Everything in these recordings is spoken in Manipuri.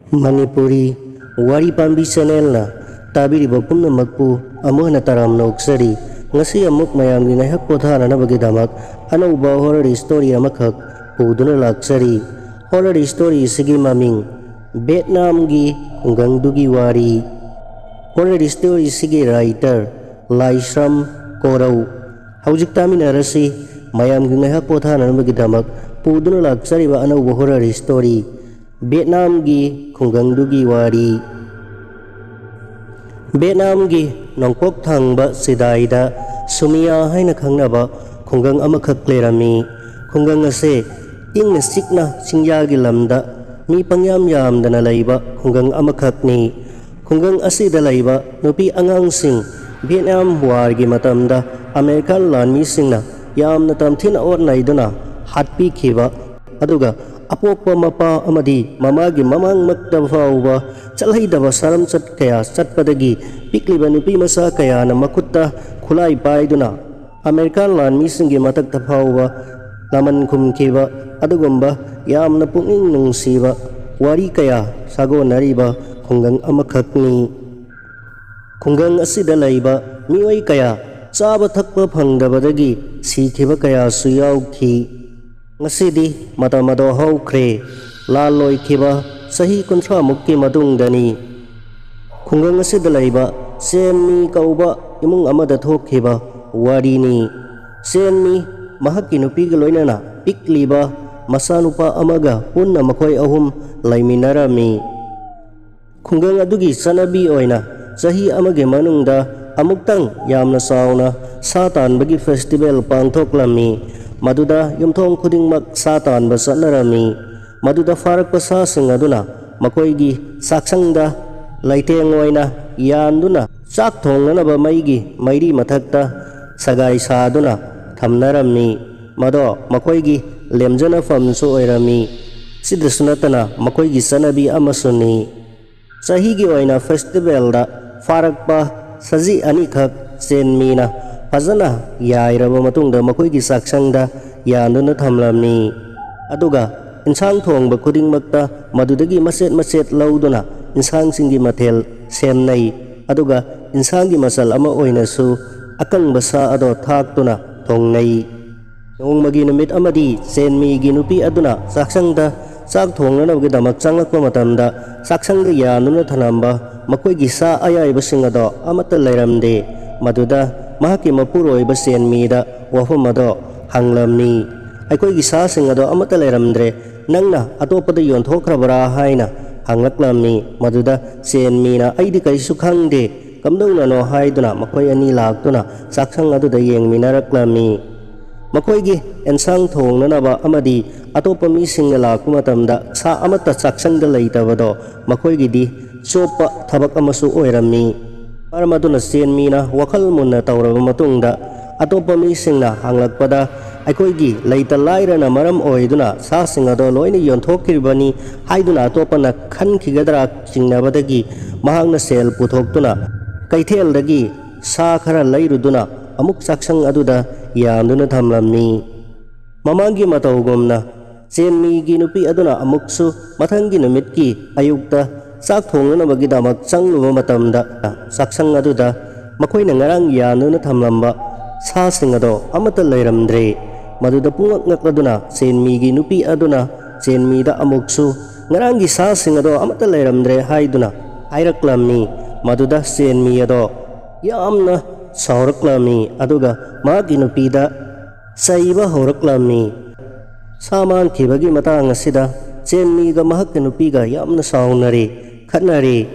Manipuri Wari Pambi Channel na tabiriba pumnamakpu amuhna taram noksari ngasi amuk mayamgi ngaihak pothana nabagidamak anauba horror story amakhak puduna laksari. Horror story sigi maming Vietnam gi Gangdugi Wari. Horror story sigi writer Laisram Korau. Haujik taminarasi mayamgi ngaihak pothana nabagidamak puduna laksari ba anauba horror story Vietnam gi Gangdugi Wari. Vietnam gi nongpok thangba sidaida Sumia haina khangnaba khungang amakhak lerami. Khungang ase ingna sikna singyagi lamda mi pangyam yamdana laiba khungang amakhakni. Khungang asida laiba nupi angangsing Vietnam war gi matamda American lanmi singna yamna tamthina or naiduna hatpi khiba aduga apokpa mapa amadi mamagi mamang makta fauba chalhaidaba saram chat kaya chatpadagi pikliba nupi masa kaya na makutta khulai paiduna American lanmi singi matakta fauba laman khumkiba adugumba yamna punging nungsiba wari kaya sago nariba khungang amakhakni. Khungang asida laiba mioi kaya chaba thakpa phangdabadagi sikhiba kaya suyauki. Ngasidi matamado haukre laloi khiba sahi kunthra mukki madungdani. Khungang asida laiba senmi kauba imung amada thokhiba warini. Senmi mahakki nupiga loinana pikliba masanupa amaga punna makhoi ahum laiminarami. Khungang adugi sanabi oina sahi amage manungda amuktang yamna sauna satan bagi festival pangthoklami. Maduda yumthong khudingmak satan basanarami. Maduda farak pasa singaduna makoigi saksangda laiteng oina yanduna sak thongnanaba maigi mairi mathakta sagai saduna thamnarami. Mado makoigi lemjana famso oirami. Sidasunatana makoigi sanabi amasuni. Sahigi oina festival da farakpa saji anikhak senmina fazana yairaba matungda makoigi saksangda yanduna thamlamni. Aduga insang thongba khudingmakta madudagi maset lauduna insang singi mathel semnai. Aduga insang gi masal ama oinasu akang basa ado thaktuna thongnai. Nongmagi numit amadi senmi gi nupi aduna saksangda sak thongnanabagi damak changlakpa matamda saksangda yanduna thanamba makoigi sa ayaiba singado amata lairamde. Maduda mahaki mapuroi ba senmida wafam ado hanglamni. Aikoigi sa singado amata lairamdre nangna atopada yonthokrabara haina hanglaklamni. Maduda senmina aidi kaisu khangde kamdongna no haiduna makoi ani laktuna saksang aduda yengminaraklamni. Makoigi ensang thongnanaba amadi atopa misingna lakpa matamda sa amata saksangda laitabado makoigi di sopa thabak amasu oiramni. Para maduna senmina wakal munna tauraba matungda atopa misingna hanglakpada aikoigi laita lairana maram oiduna sa singado loina yonthokiribani haiduna atopana khankigadra singnabadagi mahangna sel puthoktuna kaitheldagi sa khara lairuduna amuk saksang aduda yanduna thamlamni. Mamangi matawgumna senmigi nupi aduna amuksu mathangi numitki ayukta sak thongnanabagi damak changluba matamda saksang aduda makoina ngarang yanduna thamlamba sa singado amata lairamdre. Maduda pungak ngakladuna senmigi nupi aduna senmida amuksu ngarangi sa singado amata lairamdre haiduna hairaklamni. Maduda senmi ado yamna sauraklamni. Aduga magi nupida saiba horaklamni. Saman khibagi matang asida senmiga mahakki nupiga yamna saunari khatnari.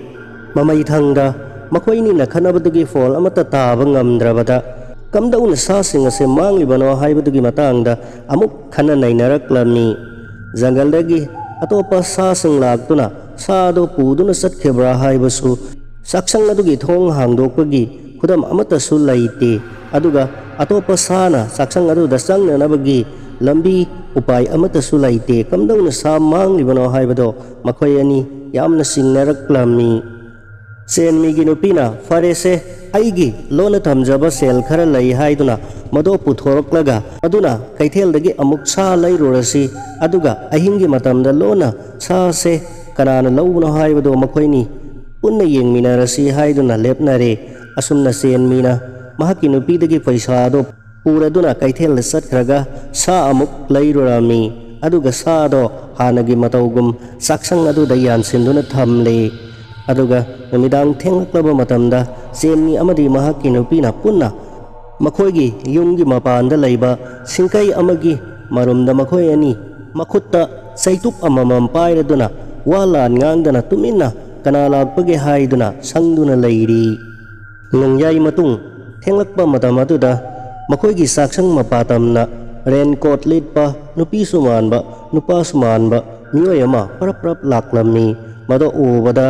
Mamai thangda makoini na khanabadagi fall amata taba ngamdrabada kamdauna sa sing ase manglibano haibadagi matangda amuk khana nainaraklamni. Jangaldagi atopa sa sing laktuna sado puduna satkhebra haibasu saksang adugi thong hangdokpagi khudam amata su laite. Aduga atopa sana saksang aduda changnanabagi lambi upai amata su laite. Kamdauna sa manglibano haibado makoi ani yamna singnaraklamni. Senmigi nupina farese aigi lona thamjaba sel khara lai haiduna mado puthoroklaga aduna kaithel dagi amuk sa lai rorasi aduga ahingi matamda lona sa se kanana laubno haibado makhoini punna yengminarasi haiduna lepnare asumna senmina mahaki nupidagi paisa do puraduna kaithel satkhraga sa amuk leirurami aduga sa do hanagi matawgum saksang adu dayan sinduna thamle aduga namidang thenglaba matamda senmi amadi mahaki nupina punna makhoigi yumgi mapanda leiba singkai amagi marumda makhoi ani makhutta saituk amamam pairaduna walan ngangdana tuminna kana lakpage haiduna sangduna leiri nongyai matung thenglakpa matam aduda makhoigi saksang mapatamna raincoat litpa nupi sumanba nupa sumanba mioi ama prap laklamni mado ubada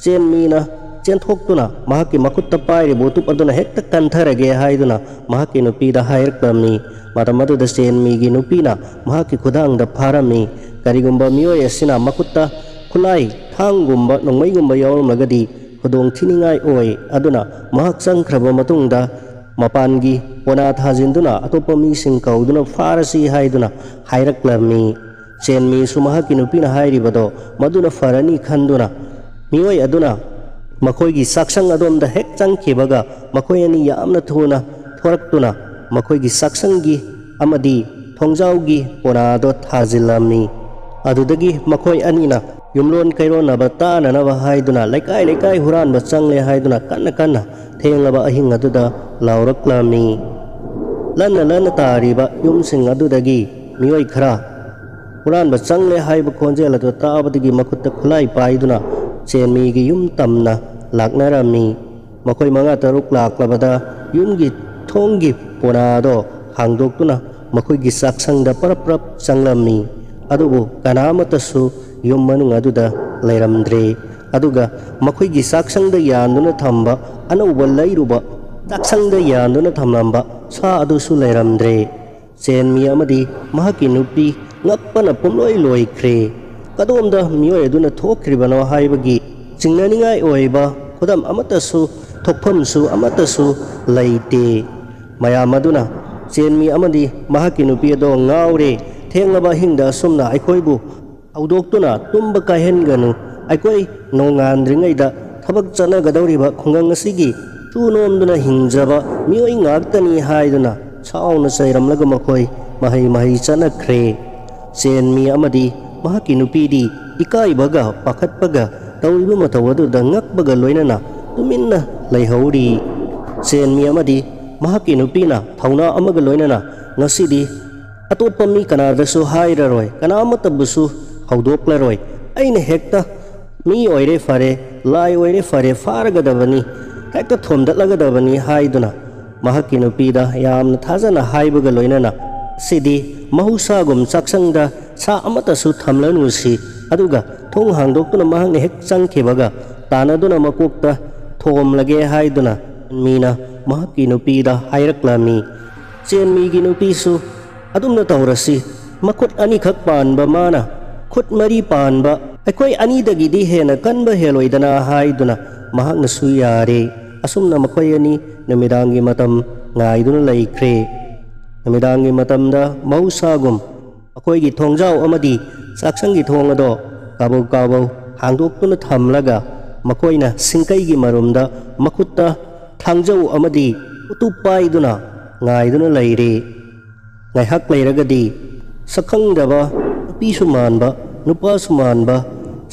chenmina chenthokduna mahaki makutta pairi botup aduna hekta kantharage haiduna mahaki nupida hairklamni matam aduda chenmigi nupina mahaki khudangda pharami karigumba mioi asina makutta khulai thangumba nongmaigumba yawmagadi khudong thiningai oi aduna mahak sangkhraba matungda mapangi pona thajinduna atopa mi sing kauduna farasi haiduna hairaklamni chenmi sumahaki nupina hairibado maduna farani khanduna mioi aduna makhoigi saksang adomda hek changkhibaga makhoi ani yamna thuna thoraktuna makhoigi saksangi amadi thongjaugi pona do thajillamni adudagi makhoi anina yumlon kaironaba tananaba haiduna laikai huranba changle haiduna kanna thenglaba ahing aduda lauraklamni lanna tariba yumsing adudagi mioi khara huranba changle haiba khonjel adu taabadagi makutta khulai paiduna chenmigi yum tamna laknarami makhoi manga taruk laklabada yumgi thonggi ponado hangdoktuna makhoigi saksangda prap changlamni adubu kanamatasu yum manung aduda leiramdre aduga makhoigi saksangda yanduna thamba anauba leiruba taksangda yanduna thamlamba sa adusu leiramdre chenmi amadi mahaki nupi ngappana pumloi loikhre kadomda mioi aduna thokribano haibagi chingnaningai oiba khudam amatasu thokphamsu amatasu leite mayam aduna chenmi amadi mahaki nupi ado ngaure thenglaba hingda sumna aikhoibu audoktuna tumba kahenganu aikoi nongandringaida thabak chana gadauriba khungang asigi tunomduna hingjaba mioi ngaktani haiduna chauna sairamlaga makhoi mahai chana khre chenmi amadi mahaki nupidi ikaibaga pakhatpaga tawriba matawadu dangakbaga loinana tuminna leihauri chenmi amadi mahaki nupina thauna amaga loinana ngasidi atopa mi kanadasu hairaroi kanamatabusu haudoklaroi aina hekta mi oire fare lai oire fare faragadabani hekta thomdatlagadabani haiduna mahaki nupida yamna thajana haibaga loinana sidi mahusagum saksangda sa amatasu thamlanusi aduga thong hangdoktuna mahang hek changkhebaga tanaduna makokta thomlage haiduna mina mahaki nupida hairaklamni chenmigi nupisu adumna taurasi makut ani khak panba mana khut mari panba aikoi ani dagidi hena kanba heloidana haiduna mahakna suyare asumna makhoi ani namidangi matam ngaiduna laikre namidangi matamda mausagum akoigi thongjau amadi saksangi thongado kabau hangdoktuna thamlaga makoina singkaigi marumda makutta thangjau amadi utupaiduna ngaiduna leire ngaihak leiragadi sakhangdaba nupi sumanba nupa sumanba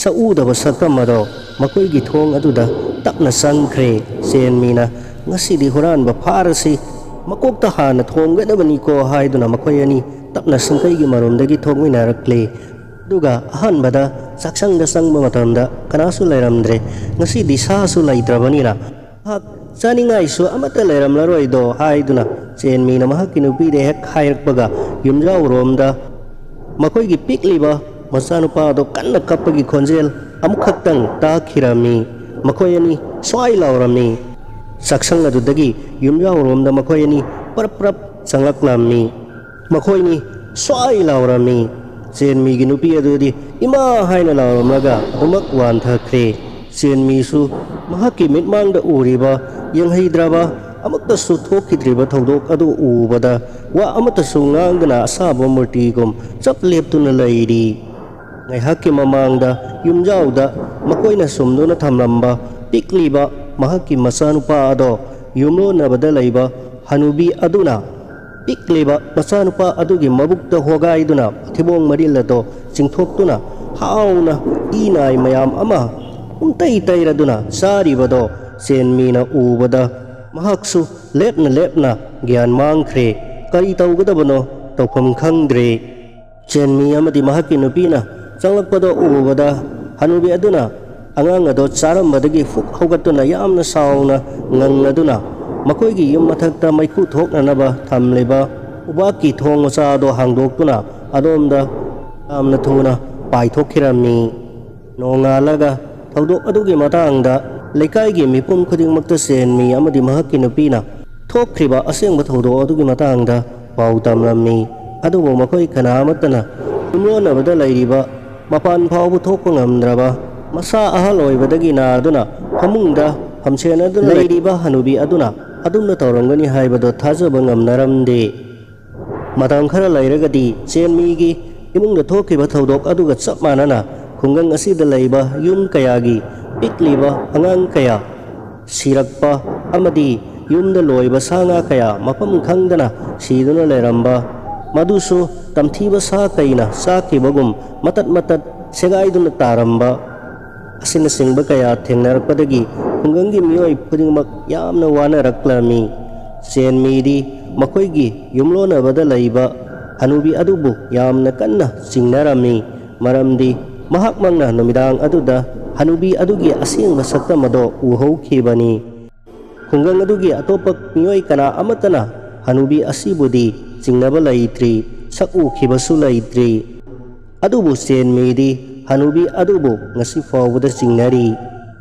saudaba sakamado makoigi thong aduda tapna sangkhre chenmina ngasidi huranba pharasi makokta hana thonggadabani ko haiduna makoi ani tapna singkaigi marumdagi thongminarakle duga ahanbada saksangda sangba matamda kanasu leiramdre ngasidi sasu leitrabanina hak chaningai su amata leiramlaroi do haiduna chenmina mahaki nupide hek hairakpaga yumjau romda makoigi pikliba masanupa do kanna kappagi khonjel amukhaktang takhirami makoi ani swai lauramni saksang adudagi yumjau romda makoi ani prap changlaklamni makoi ni swai lauramni chenmigi nupi adudi ima haina lauramlaga adumak wanthakre chenmi su mahaki mitmangda uriba yanghaidraba amatasu thokidriba thodok adu ubada wa amatasu ngangdana asaba murtigum chapleptuna leiri ngaihakki mamangda yumjauda makoina sumduna thamlamba pikliba mahakki masanupa ado yumlonabada leiba hanubi aduna pikliba masanupa adugi mabukta hogaiduna thibong marilado chingthoktuna hauna inai mayam ama untai tairaduna saribado senmina ubada mahaksu lepna gyan mangkhre kari taugadabano tawpham khangdre chenmi amadi mahakki nupina changlakpado ubada hanubi aduna angang ado charambadagi fuk hogatuna yamna sauna ngangaduna makoigi yum mathakta maiku thoknanaba thamleba ubaki thong macha ado hangdoktuna adomda amna thuna paithokhiramni nongalaga thodok adugi matangda leikaigi mipum khudingmakta senmi amadi mahakki nupina thokkhriba asengba thodok adugi matangda pau tamramni adubo makoi kanamatana yumlonabada leiriba mapan phaubu thokpa ngamdraba masa ahal oibadagi naduna famungda hamsenaduna leiriba hanubi aduna adumna tawrangani haibado thajaba ngamnaramde matam khara leiragadi chenmigi imungda thokhiba thodok aduga chap manana khungang asida leiba yum kayagi pikliba angang kaya sirakpa amadi yumda loiba sanga kaya mapam khangdana siduna leiramba madusu tamthiba sa kaina sakibagum matat segaiduna taramba asina singba kaya thengnarakpadagi khungangi mioi phudingmak yamna wanaraklami senmidi makoigi yumlonabada leiba hanubi adubu yamna kanna singnarami maramdi mahakmangna numidang aduda hanubi adugi asingba saktamado uhaukhibani khungang adugi atopak mioi kana amatana hanubi asibudi singnaba leitri sakukhibasu leitri adubu senmidi hanubi adubu ngasi fawbada singnari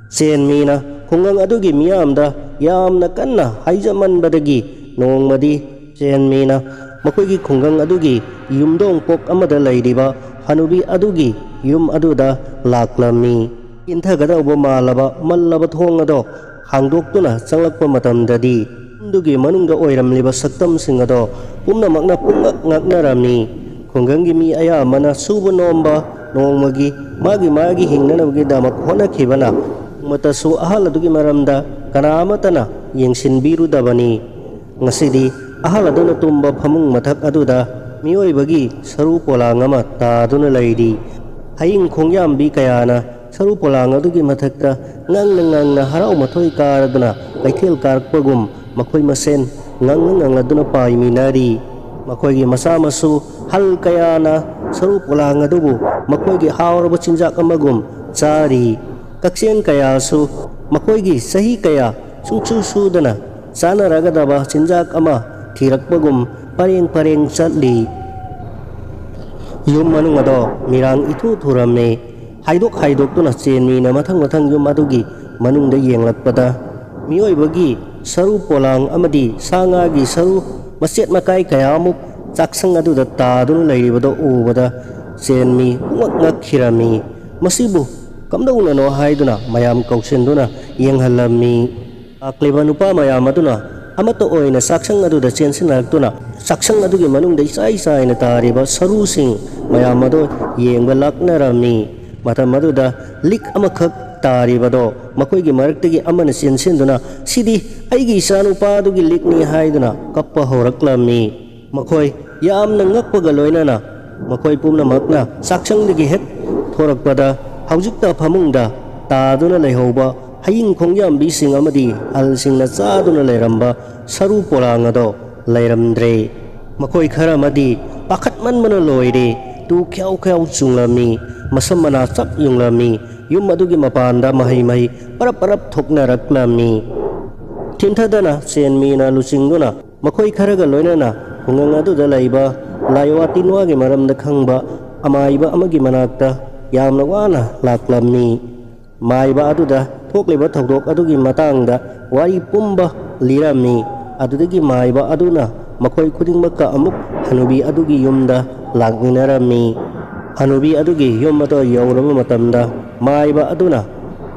senmina khungang adugi miyamda yamna kanna haijamanbadagi nongmadi senmina makoigi khungang adugi yumdong pok amada leiriba hanubi adugi yum aduda laklami inthagadauba malaba mallaba thong ado hangdoktuna changlakpa matamdadi dugi manungda oiramliba saktam sing ado pumnamakna pungak ngaknarami khungangi mi ayamana suba nomba nongmagi magi hingnanabagi damak honakhibana matasu ahal adugi maramda kanamatana yengsinbirudabani ngasidi ahal aduna tumba phamung mathak aduda miyoibagi saru polang ama taduna leiri haying khongyambi kayana saru polang adugi mathakta ngangna harau mathoi karaduna kaithel karpagum makhoi masen ngangladuna paiminari makhoi masa masu hal kayana saru polang adubu makhoi hauraba chinjak amagum chari kakseng kaya su makhoi sahi kaya sungchu sudana sana ragadaba chinjak ama thirakpagum pareng chatli yum manung ado mirang itu thuramne haidok tuna chenmi na mathang yum adugi manungda yenglakpada miyoibagi saru polang amadi sanga gi saru maset makai kayamuk chaksang aduda taduna leiribado ubada chenmi ngakkhirami masibu kamdauna no haiduna mayam kausenduna yenghalami akliba nupa mayam aduna amato oina saksang aduda chensinartuna saksang adugi manungda isai na tariba saru sing mayam ado yengba laknarami matam aduda lik amakhak taribado makoigi maraktagi amana chensinduna sidi aigi sanupa adugi likni haiduna kappa horaklami makoi yamna ngakpaga loinana makoi pumnamakna saksangdagi het thorakpada haujikta phamungda taduna leihauba haying khongyambi sing amadi alsingna chaduna leiramba saru polang ado leiramdre makoi khara madi pakhatmanmana loire tu khyau chunglami masamana chap yunglami yum adugi mapanda mahi parap thoknaraklami tinthadana senmina lusingduna makoi kharaga loinana khungang aduda leiba laiwati nuagi maramda khangba amaiba amagi manakta yamna wana laklami maiba aduda thokliba thodok adugi matangda wari pumba lirami adudagi maiba aduna makhoi khudingmakka amuk hanubi adugi yumda lakminarami hanubi adugi yum ado yaurama matamda maiba aduna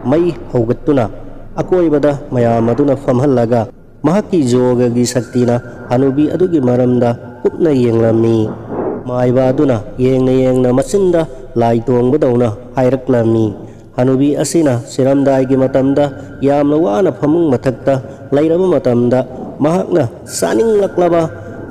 mai hogattuna akoibada mayam aduna famhallaga mahaki jogagi saktina hanubi adugi maramda kupna yenglami ꯃꯥꯏꯕ ꯑꯗꯨꯅ ꯌꯦꯡꯅ ꯌꯦꯡꯅ ꯃꯆꯤꯟꯗ ꯂꯥꯏ ꯇꯣꯡꯕꯗꯧꯅ ꯍꯥꯏꯔꯛꯂꯝꯃꯤ꯫ ꯍꯅꯨꯕꯤ ꯑꯁꯤꯅ ꯁꯤꯔꯝꯗꯥꯏꯒꯤ ꯃꯇꯝꯗ ꯌꯥꯝꯅ ꯋꯥꯅ ꯐꯃꯨꯡ ꯃꯊꯛꯇ ꯂꯩꯔꯕ ꯃꯇꯝꯗ ꯃꯍꯥꯛꯅ ꯆꯥꯅꯤꯡꯂꯛꯂꯕ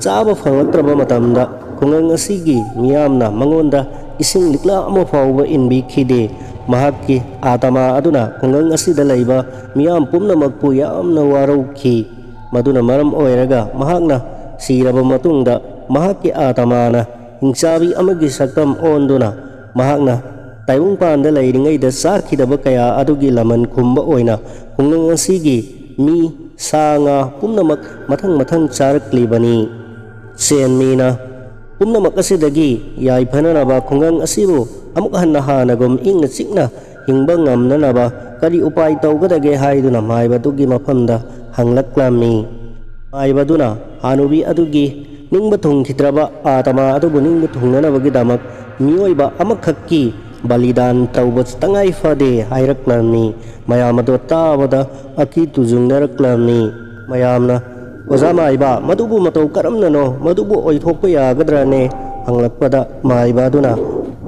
ꯆꯥꯕ ꯐꯪꯂꯛꯇ꯭ꯔꯕ ꯃꯇꯝꯗ ꯈꯨꯡꯒꯪ ꯑꯁꯤꯒꯤ ꯃꯤꯌꯥꯝꯅ ꯃꯉꯣꯟꯗ ꯏꯁꯤꯡ ꯂꯤꯛꯂꯥ ꯑꯃ ꯐꯥꯎꯕ ꯏꯟꯕꯤꯈꯤꯗꯦ꯫ ꯃꯍꯥꯛꯀꯤ ꯑꯥꯇꯃꯥ ꯑꯗꯨꯅ ꯈꯨꯡꯒꯪ ꯑꯁꯤꯗ ꯂꯩꯕ ꯃꯤꯌꯥꯝ ꯄꯨꯝꯅꯃꯛꯄꯨ ꯌꯥꯝꯅ ꯋꯥꯔꯧꯈꯤ꯫ ꯃꯗꯨꯅ ꯃꯔꯝ ꯑꯣꯏꯔꯒ ꯃꯍꯥꯛꯅ ꯁꯤꯔꯕ ꯃꯇꯨꯡꯗ ꯃꯍꯥꯛꯀꯤ ꯑꯥꯇꯃꯥꯅ ꯍꯤꯡꯆꯥꯕꯤ ꯑꯃꯒꯤ ꯁꯛꯇꯝ ꯑꯣꯟꯗꯨꯅ ꯃꯍꯥꯛꯅ ꯇꯥꯏꯕꯪꯄꯥꯟꯗ ꯂꯩꯔꯤꯉꯩꯗ ꯆꯥꯈꯤꯗꯕ ꯀꯌꯥ ꯑꯗꯨꯒꯤ ꯂꯃꯟ ꯈꯨꯝꯕ ꯑꯣꯏꯅ ꯈꯨꯡꯒꯪ ꯑꯁꯤꯒꯤ ꯃꯤ ꯁꯥ ꯉꯥ ꯄꯨꯝꯅꯃꯛ ꯃꯊꯪ ꯃꯊꯪ ꯆꯥꯔꯛꯂꯤꯕꯅꯤ꯫ ꯁꯦꯟꯃꯤꯅ ꯄꯨꯝꯅꯃꯛ ꯑꯁꯤꯗꯒꯤ ꯌꯥꯏꯐꯅꯅꯕ ꯈꯨꯡꯒꯪ ꯑꯁꯤꯕꯨ ꯑꯃꯨꯛ ꯍꯟꯅ ꯍꯥꯟꯅꯒꯨꯝ ꯏꯪꯅ ꯆꯤꯛꯅ ꯍꯤꯡꯕ ꯉꯝꯅꯅꯕ ꯀꯔꯤ ꯎꯄꯥꯏ ꯇꯧꯒꯗꯒꯦ ꯍꯥꯏꯗꯨꯅ ꯃꯥꯏꯕꯗꯨꯒꯤ ꯃꯐꯝꯗ ꯍꯪꯂꯛꯂꯝꯃꯤ꯫ ꯃꯥꯏꯕꯗꯨꯅ ꯍꯅꯨꯕꯤ ꯑꯗꯨꯒꯤ ꯅꯤꯡꯕ ꯊꯨꯡꯈꯤꯗ꯭ꯔꯕ ꯑꯥꯇꯃꯥ ꯑꯗꯨꯕꯨ ꯅꯤꯡꯕ ꯊꯨꯡꯅꯅꯕꯒꯤꯗꯃꯛ ꯃꯤꯑꯣꯏꯕ ꯑꯃꯈꯛꯀꯤ ꯕꯂꯤꯗꯥꯟ ꯇꯧꯕ ꯇꯉꯥꯏ ꯐꯗꯦ ꯍꯥꯏꯔꯛꯂꯝꯃꯤ꯫ ꯃꯌꯥꯝ ꯑꯗꯨ ꯇꯥꯕꯗ ꯑꯀꯤ ꯇꯨꯖꯨꯡꯅꯔꯛꯂꯝꯃꯤ꯫ ꯃꯌꯥꯝꯅ ꯑꯣꯖꯥ ꯃꯥꯏꯕ ꯃꯗꯨꯕꯨ ꯃꯇꯧ ꯀꯔꯝꯅꯅꯣ ꯃꯗꯨꯕꯨ ꯑꯣꯏꯊꯣꯛꯄ ꯌꯥꯒꯗ꯭ꯔꯅꯦ ꯍꯪꯂꯛꯄꯗ ꯃꯥꯏꯕ ꯑꯗꯨꯅ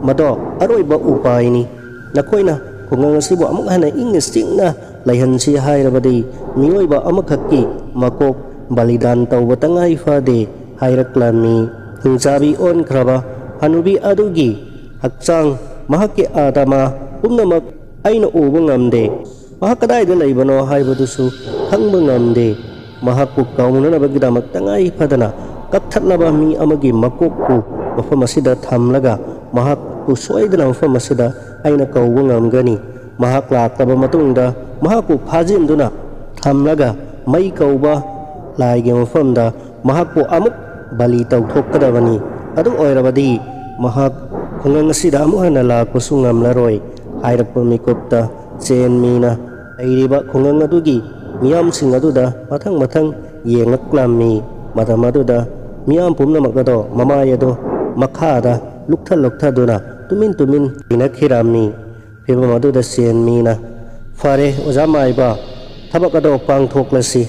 ꯃꯗꯣ ꯑꯔꯣꯏꯕ ꯎꯄꯥꯏꯅꯤ꯫ ꯅꯈꯣꯏꯅ ꯈꯨꯡꯒꯪ ꯑꯁꯤꯕꯨ ꯑꯃꯨꯛ ꯍꯟꯅ ꯏꯪꯅ ꯆꯤꯛꯅ ꯂꯩꯍꯟꯁꯤ ꯍꯥꯏꯔꯕꯗꯤ ꯃꯤꯑꯣꯏꯕ ꯑꯃꯈꯛꯀꯤ ꯃꯀꯣꯛ ꯕꯂꯤꯗꯥꯟ ꯇꯧꯕ ꯇꯉꯥꯏ ꯐꯗꯦ ꯍꯥꯏꯔꯛꯂꯝꯃꯤ꯫ ꯍꯤꯡꯆꯥꯕꯤ ꯑꯣꯟꯈ꯭ꯔꯕ ꯍꯅꯨꯕꯤ ꯑꯗꯨꯒꯤ ꯍꯛꯆꯥꯡ ꯃꯍꯥꯛꯀꯤ ꯑꯥꯇꯃꯥ ꯄꯨꯝꯅꯃꯛ ꯑꯩꯅ ꯎꯕ ꯉꯝꯗꯦ꯫ ꯃꯍꯥꯛ ꯀꯗꯥꯏꯗ ꯂꯩꯕꯅꯣ ꯍꯥꯏꯕꯗꯨꯁꯨ ꯈꯪꯕ ꯉꯝꯗꯦ꯫ ꯃꯍꯥꯛꯄꯨ ꯀꯥꯎꯅꯅꯕꯒꯤꯗꯃꯛ ꯇꯉꯥꯏ ꯐꯗꯅ ꯀꯛꯊꯠꯂꯕ ꯃꯤ ꯑꯃꯒꯤ ꯃꯀꯣꯛꯄꯨ ꯃꯐꯝ ꯑꯁꯤꯗ ꯊꯝꯂꯒ ꯃꯍꯥꯛꯄꯨ ꯁꯣꯏꯗꯅ ꯃꯐꯝ ꯑꯁꯤꯗ ꯑꯩꯅ ꯀꯧꯕ ꯉꯝꯒꯅꯤ꯫ ꯃꯍꯥꯛ ꯂꯥꯛꯂꯕ ꯃꯇꯨꯡꯗ ꯃꯍꯥꯛꯄꯨ ꯐꯥꯖꯤꯟꯗꯨꯅ ꯊꯝꯂꯒ ꯃꯩ ꯀꯧꯕ ꯂꯥꯏꯒꯤ ꯃꯐꯝꯗ ꯃꯍꯥꯛꯄꯨ ꯑꯃꯨꯛ ꯕꯂꯤ ꯇꯧꯊꯣꯛꯀꯗꯕꯅꯤ꯫ ꯑꯗꯨ ꯑꯣꯏꯔꯕꯗꯤ ꯃꯍꯥꯛ ꯈꯨꯡꯒꯪ ꯑꯁꯤꯗ ꯑꯃꯨꯛ ꯍꯟꯅ ꯂꯥꯛꯄꯁꯨ ꯉꯝꯂꯔꯣꯏ꯫ ꯍꯥꯏꯔꯛꯄ ꯃꯤꯀꯨꯞꯇ ꯆꯦꯟꯃꯤꯅ ꯂꯩꯔꯤꯕ ꯈꯨꯡꯒꯪ ꯑꯗꯨꯒꯤ ꯃꯤꯌꯥꯝꯁꯤꯡ ꯑꯗꯨꯗ ꯃꯊꯪ ꯃꯊꯪ ꯌꯦꯡꯂꯛꯂꯝꯃꯤ꯫ ꯃꯇꯝ ꯑꯗꯨꯗ ꯃꯤꯌꯥꯝ ꯄꯨꯝꯅꯃꯛ ꯑꯗꯣ ꯃꯃꯥꯏ ꯑꯗꯣ ꯃꯈꯥꯗ ꯂꯨꯛꯊꯗꯨꯅ ꯇꯨꯃꯤꯟ ꯇꯨꯃꯤꯟ ꯂꯩꯅꯈꯤꯔꯝꯃꯤ꯫ ꯐꯤꯚꯝ ꯑꯗꯨꯗ ꯆꯦꯟꯃꯤꯅ ꯐꯔꯦ ꯑꯣꯖꯥ ꯃꯥꯏꯕ ꯊꯕꯛ ꯑꯗꯣ ꯄꯥꯡꯊꯣꯛꯂꯁꯤ꯫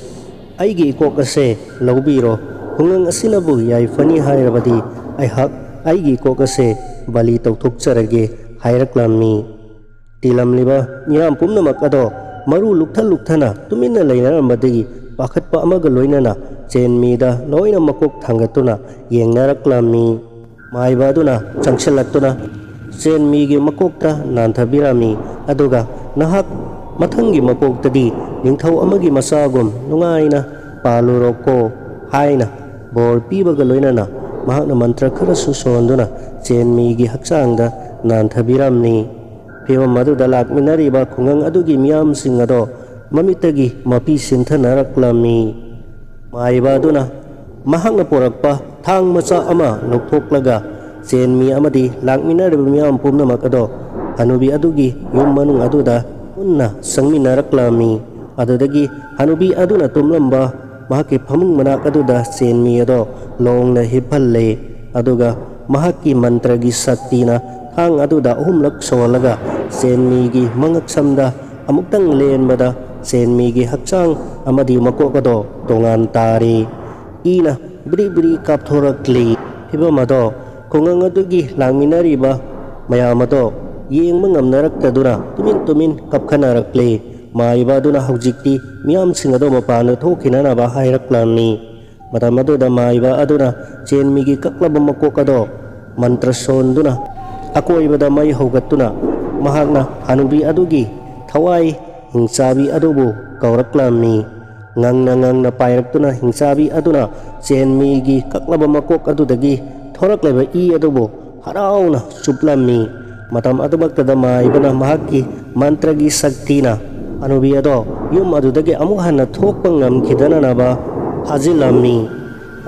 ꯑꯩꯒꯤ ꯏꯀꯣꯛ ꯑꯁꯦ ꯂꯧꯕꯤꯔꯣ꯫ ꯈꯨꯡꯒꯪ ꯑꯁꯤꯅꯕꯨ ꯌꯥꯏꯐꯅꯤ ꯍꯥꯏꯔꯕꯗꯤ ꯑꯩꯍꯥꯛ ꯑꯩꯒꯤ ꯏꯀꯣꯛ ꯑꯁꯦ ꯕꯂꯤ ꯇꯧꯊꯣꯛꯆꯔꯒꯦ ꯍꯥꯏꯔꯛꯂꯝꯃꯤ꯫ ꯇꯤꯜꯂꯝꯂꯤꯕ ꯃꯤꯌꯥꯝ ꯄꯨꯝꯅꯃꯛ ꯑꯗꯣ ꯃꯔꯨ ꯂꯨꯛꯊꯅ ꯇꯨꯃꯤꯟꯅ ꯂꯩꯅꯔꯝꯕꯗꯒꯤ ꯄꯥꯈꯠꯄ ꯑꯃꯒ ꯂꯣꯏꯅꯅ ꯆꯦꯟꯃꯤꯗ ꯂꯣꯏꯅ ꯃꯀꯣꯛ ꯊꯥꯡꯒꯠꯇꯨꯅ ꯌꯦꯡꯅꯔꯛꯂꯝꯃꯤ꯫ ꯃꯥꯏꯕ ꯑꯗꯨꯅ ꯆꯪꯁꯤꯜꯂꯛꯇꯨꯅ ꯆꯦꯟꯃꯤꯒꯤ ꯃꯀꯣꯛꯇ ꯅꯥꯟꯊꯕꯤꯔꯝꯃꯤ꯫ ꯑꯗꯨꯒ ꯅꯍꯥꯛ ꯃꯊꯪꯒꯤ ꯃꯄꯣꯛꯇꯗꯤ ꯅꯤꯡꯊꯧ ꯑꯃꯒꯤ ꯃꯆꯥꯒꯨꯝ ꯅꯨꯡꯉꯥꯏꯅ ꯄꯥꯜꯂꯨꯔꯣꯀꯣ ꯍꯥꯏꯅ ꯕꯣꯔ ꯄꯤꯕꯒ ꯂꯣꯏꯅꯅ ꯃꯍꯥꯛꯅ ꯃꯟꯇ꯭ꯔ ꯈꯔꯁꯨ ꯁꯣꯟꯗꯨꯅ ꯆꯦꯟꯃꯤꯒꯤ ꯍꯛꯆꯥꯡꯗ ꯅꯥꯟꯊꯕꯤꯔꯝꯃꯤ꯫ ꯐꯤꯚꯝ ꯑꯗꯨꯗ ꯂꯥꯛꯃꯤꯟꯅꯔꯤꯕ ꯈꯨꯡꯒꯪ ꯑꯗꯨꯒꯤ ꯃꯤꯌꯥꯝꯁꯤꯡ ꯑꯗꯣ ꯃꯃꯤꯠꯇꯒꯤ ꯃꯄꯤ ꯁꯤꯟꯊꯅꯔꯛꯂꯝꯃꯤ꯫ ꯃꯥꯏꯕ ꯑꯗꯨꯅ ꯃꯍꯥꯛꯅ ꯄꯣꯔꯛꯄ ꯊꯥꯡ ꯃꯆꯥ ꯑꯃ ꯂꯧꯊꯣꯛꯂꯒ ꯆꯦꯟꯃꯤ ꯑꯃꯗꯤ ꯂꯥꯛꯃꯤꯟꯅꯔꯤꯕ ꯃꯤꯌꯥꯝ ꯄꯨꯝꯅꯃꯛ ꯑꯗꯣ ꯍꯅꯨꯕꯤ ꯑꯗꯨꯒꯤ ꯌꯨꯝ ꯃꯅꯨꯡ ꯑꯗꯨꯗ ꯄꯨꯟꯅ ꯆꯪꯃꯤꯟꯅꯔꯛꯂꯝꯃꯤ꯫ ꯑꯗꯨꯗꯒꯤ ꯍꯅꯨꯕꯤ ꯑꯗꯨꯅ ꯇꯨꯝꯂꯝꯕ ꯃꯍꯥꯛꯀꯤ ꯐꯃꯨꯡ ꯃꯅꯥꯛ ꯑꯗꯨꯗ ꯆꯦꯟꯃꯤ ꯑꯗꯣ ꯂꯣꯡꯅ ꯍꯤꯞꯍꯜꯂꯦ꯫ ꯑꯗꯨꯒ ꯃꯍꯥꯛꯀꯤ ꯃꯟꯇ꯭ꯔꯒꯤ ꯁꯛꯇꯤꯅ ꯊꯥꯡ ꯑꯗꯨꯗ ꯑꯍꯨꯝꯂꯛ ꯁꯣꯜꯂꯒ ꯆꯦꯟꯃꯤꯒꯤ ꯃꯉꯛꯁꯝꯗ ꯑꯃꯨꯛꯇꯪ ꯂꯦꯟꯕꯗ ꯆꯦꯟꯃꯤꯒꯤ ꯍꯛꯆꯥꯡ ꯑꯃꯗꯤ ꯃꯀꯣꯛ ꯑꯗꯣ ꯇꯣꯉꯥꯟ ꯇꯥꯔꯦ꯫ ꯏꯅ ꯕ꯭ꯔꯤ ꯕ꯭ꯔꯤ ꯀꯥꯞꯊꯣꯔꯛꯂꯤ꯫ ꯐꯤꯚꯝ ꯑꯗꯣ ꯈꯨꯡꯒꯪ ꯑꯗꯨꯒꯤ ꯂꯥꯛꯃꯤꯟꯅꯔꯤꯕ ꯃꯌꯥꯝ ꯑꯗꯣ ꯌꯦꯡꯕ ꯉꯝꯅꯔꯛꯇꯗꯨꯅ ꯇꯨꯃꯤꯟ ꯇꯨꯃꯤꯟ ꯀꯞꯈꯠꯅꯔꯛꯂꯦ꯫ ꯃꯥꯏꯕ ꯑꯗꯨꯅ ꯍꯧꯖꯤꯛꯇꯤ ꯃꯤꯌꯥꯝꯁꯤꯡ ꯑꯗꯣ ꯃꯄꯥꯟꯗ ꯊꯣꯛꯈꯤꯅꯅꯕ ꯍꯥꯏꯔꯛꯂꯝꯃꯤ꯫ ꯃꯇꯝ ꯑꯗꯨꯗ ꯃꯥꯏꯕ ꯑꯗꯨꯅ ꯆꯦꯟꯃꯤꯒꯤ ꯀꯛꯂꯕ ꯃꯀꯣꯛ ꯑꯗꯣ ꯃꯟꯇ꯭ꯔ ꯁꯣꯟꯗꯨꯅ ꯑꯀꯣꯏꯕꯗ ꯃꯩ ꯍꯧꯒꯠꯇꯨꯅ ꯃꯍꯥꯛꯅ ꯍꯅꯨꯕꯤ ꯑꯗꯨꯒꯤ ꯊꯋꯥꯏ ꯍꯤꯡꯆꯥꯕꯤ ꯑꯗꯨꯕꯨ ꯀꯧꯔꯛꯂꯝꯃꯤ꯫ ꯉꯪꯅ ꯄꯥꯏꯔꯛꯇꯨꯅ ꯍꯤꯡꯆꯥꯕꯤ ꯑꯗꯨꯅ ꯆꯦꯟꯃꯤꯒꯤ ꯀꯛꯂꯕ ꯃꯀꯣꯛ ꯑꯗꯨꯗꯒꯤ ꯊꯣꯔꯛꯂꯤꯕ ꯏ ꯑꯗꯨꯕꯨ ꯍꯔꯥꯎꯅ ꯆꯨꯞꯂꯝꯃꯤ꯫ ꯃꯇꯝ ꯑꯗꯨꯃꯛꯇꯗ ꯃꯥꯏꯕꯅ ꯃꯍꯥꯛꯀꯤ ꯃꯟꯇ꯭ꯔꯒꯤ ꯁꯛꯇꯤꯅ ꯍꯅꯨꯕꯤ ꯑꯗꯣ ꯌꯨꯝ ꯑꯗꯨꯗꯒꯤ ꯑꯃꯨꯛ ꯍꯟꯅ ꯊꯣꯛꯄ ꯉꯝꯈꯤꯗꯅꯅꯕ ꯐꯥꯖꯤꯜꯂꯝꯃꯤ꯫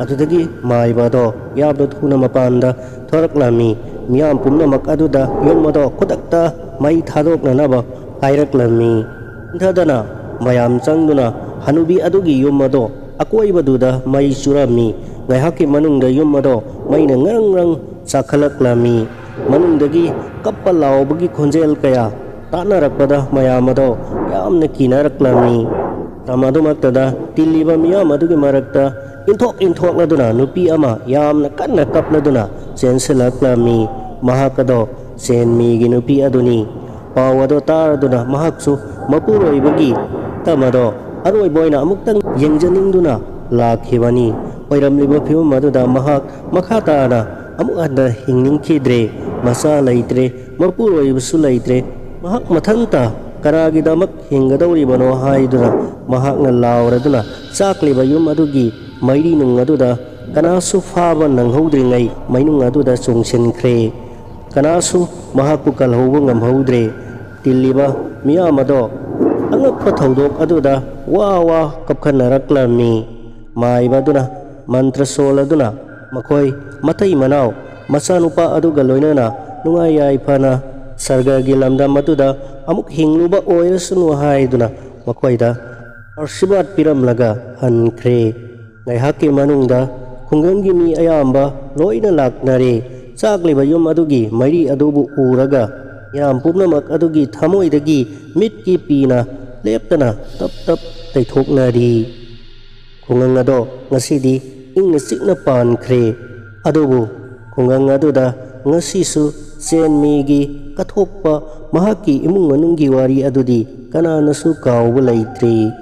ꯑꯗꯨꯗꯒꯤ ꯃꯥꯏꯕ ꯑꯗꯣ ꯌꯥꯝꯅ ꯊꯨꯅ ꯃꯄꯥꯟꯗ ꯊꯣꯔꯛꯂꯝꯃꯤ꯫ ꯃꯤꯌꯥꯝ ꯄꯨꯝꯅꯃꯛ ꯑꯗꯨꯗ ꯌꯨꯝ ꯑꯗꯣ ꯈꯨꯗꯛꯇ ꯃꯩ ꯊꯥꯗꯣꯛꯅꯅꯕ ꯍꯥꯏꯔꯛꯂꯝꯃꯤ꯫ ꯏꯪꯊꯗꯅ ꯃꯌꯥꯝ ꯆꯪꯗꯨꯅ ꯍꯅꯨꯕꯤ ꯑꯗꯨꯒꯤ ꯌꯨꯝ ꯑꯗꯣ ꯑꯀꯣꯏꯕꯗꯨꯗ ꯃꯩ ꯆꯨꯔꯝꯃꯤ꯫ ꯉꯥꯏꯍꯥꯛꯀꯤ ꯃꯅꯨꯡꯗ ꯌꯨꯝ ꯑꯗꯣ ꯃꯩꯅ ꯉꯔꯪ ꯉꯔꯪ ꯆꯥꯛꯈꯠꯂꯛꯂꯝꯃꯤ꯫ ꯃꯅꯨꯡꯗꯒꯤ ꯀꯞꯄ ꯂꯥꯎꯕꯒꯤ ꯈꯣꯟꯖꯦꯜ ꯀꯌꯥ ꯇꯥꯅꯔꯛꯄꯗ ꯃꯌꯥꯝ ꯑꯗꯣ ꯌꯥꯝꯅ ꯀꯤꯅꯔꯛꯂꯝꯃꯤ꯫ ꯃꯇꯝ ꯑꯗꯨꯃꯛꯇꯗ ꯇꯤꯜꯂꯤꯕ ꯃꯤꯌꯥꯝ ꯑꯗꯨꯒꯤ ꯃꯔꯛꯇ inthokladuna nupi ama yamna kanna kapladuna chensilaklami mahakado senmi gi nupi aduni pawado taraduna mahaksu mapuroibagi tamado aroi boina amuktang yengjaningduna lakhibani oiramliba phim maduda mahak makhatana amuk adda hingningkhidre masa leitre mapuroibusu leitre mahak mathanta karagidamak hingadawribano haiduna mahakna lawraduna sakliba yum adugi mairi nung aduda kanasu faba nanghodringai mainung aduda chungsinkhre kanasu mahakpu kalhouba ngamhodre tiliba miyamado angakpa thodok aduda wa kapkhanaraklami maibaduna mantra soladuna makhoi matai manau masanupa aduga loinana nungai yaifana sargagi lamdam aduda amuk hingluba oirasunu haiduna makhoida arsibat piramlaga hankhre ngaihaki manungda khunganggi mi ayamba loina laknare sakliba yum adugi mairi adubu uraga yam pumnamak adugi thamoidagi mitki pina leptana tap taithoknari khungang ado ngasidi ingna sikna pankhre adubu khungang aduda ngasisu senmigi kathokpa mahaki imung manunggi wari adudi kananasu kawba leitri